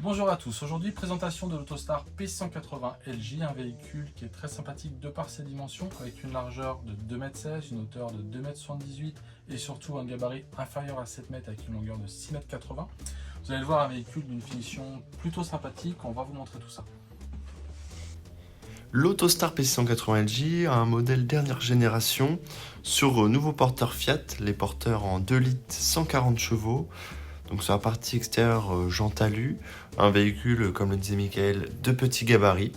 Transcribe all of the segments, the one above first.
Bonjour à tous, aujourd'hui présentation de l'Autostar P180 LJ, un véhicule qui est très sympathique de par ses dimensions, avec une largeur de 2,16 m, une hauteur de 2,78 m et surtout un gabarit inférieur à 7 m avec une longueur de 6,80 m. Vous allez le voir, un véhicule d'une finition plutôt sympathique, on va vous montrer tout ça. L'Autostar P180 LJ a un modèle dernière génération sur nouveau porteur Fiat, les porteurs en 2 litres 140 chevaux. Donc sur la partie extérieure, Jean Talus, un véhicule, comme le disait Michael, de petit gabarit.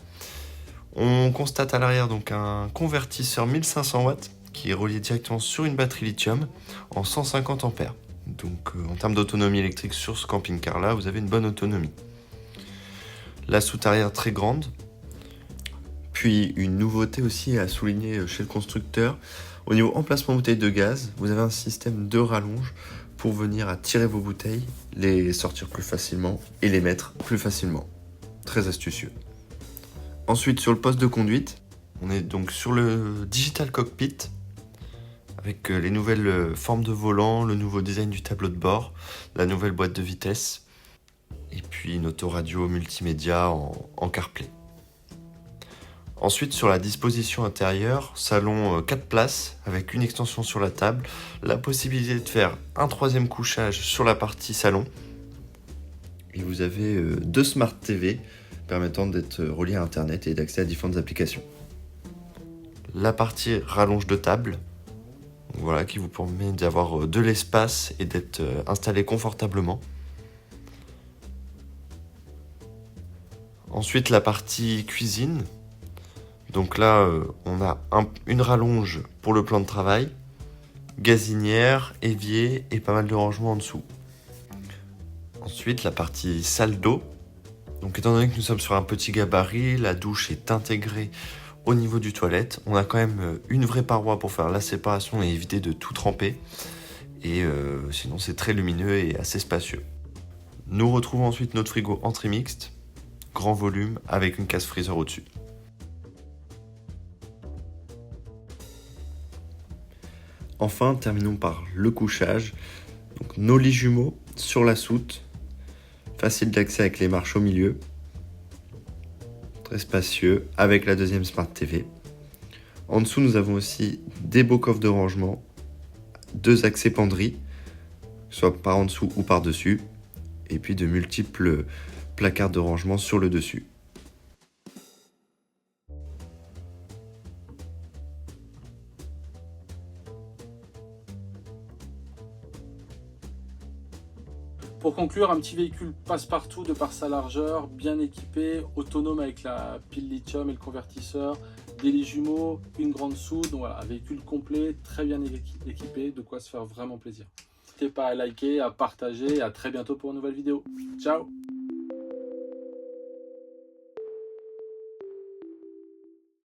On constate à l'arrière donc un convertisseur 1500 watts qui est relié directement sur une batterie lithium en 150 ampères. Donc en termes d'autonomie électrique sur ce camping-car là, vous avez une bonne autonomie. La soute arrière très grande. Puis une nouveauté aussi à souligner chez le constructeur, au niveau emplacement bouteille de gaz, vous avez un système de rallonge pour venir à tirer vos bouteilles, les sortir plus facilement et les mettre plus facilement. Très astucieux. Ensuite sur le poste de conduite, on est donc sur le Digital Cockpit avec les nouvelles formes de volant, le nouveau design du tableau de bord, la nouvelle boîte de vitesse et puis une autoradio multimédia en CarPlay. Ensuite, sur la disposition intérieure, salon 4 places avec une extension sur la table, la possibilité de faire un troisième couchage sur la partie salon. Et vous avez 2 Smart TV permettant d'être reliés à Internet et d'accéder à différentes applications. La partie rallonge de table, voilà, qui vous permet d'avoir de l'espace et d'être installé confortablement. Ensuite, la partie cuisine. Donc là, on a une rallonge pour le plan de travail, gazinière, évier et pas mal de rangements en dessous. Ensuite, la partie salle d'eau. Donc étant donné que nous sommes sur un petit gabarit, la douche est intégrée au niveau du toilette. On a quand même une vraie paroi pour faire la séparation et éviter de tout tremper. Et sinon, c'est très lumineux et assez spacieux. Nous retrouvons ensuite notre frigo entrée mixte, grand volume avec une case freezer au-dessus. Enfin, terminons par le couchage. Donc, nos lits jumeaux sur la soute, facile d'accès avec les marches au milieu, très spacieux avec la deuxième Smart TV. En dessous, nous avons aussi des beaux coffres de rangement, 2 accès penderie, soit par en dessous ou par dessus, et puis de multiples placards de rangement sur le dessus. Pour conclure, un petit véhicule passe-partout de par sa largeur, bien équipé, autonome avec la pile lithium et le convertisseur, des lits jumeaux, une grande soude, donc voilà, un véhicule complet, très bien équipé, de quoi se faire vraiment plaisir. N'hésitez pas à liker, à partager et à très bientôt pour une nouvelle vidéo. Ciao!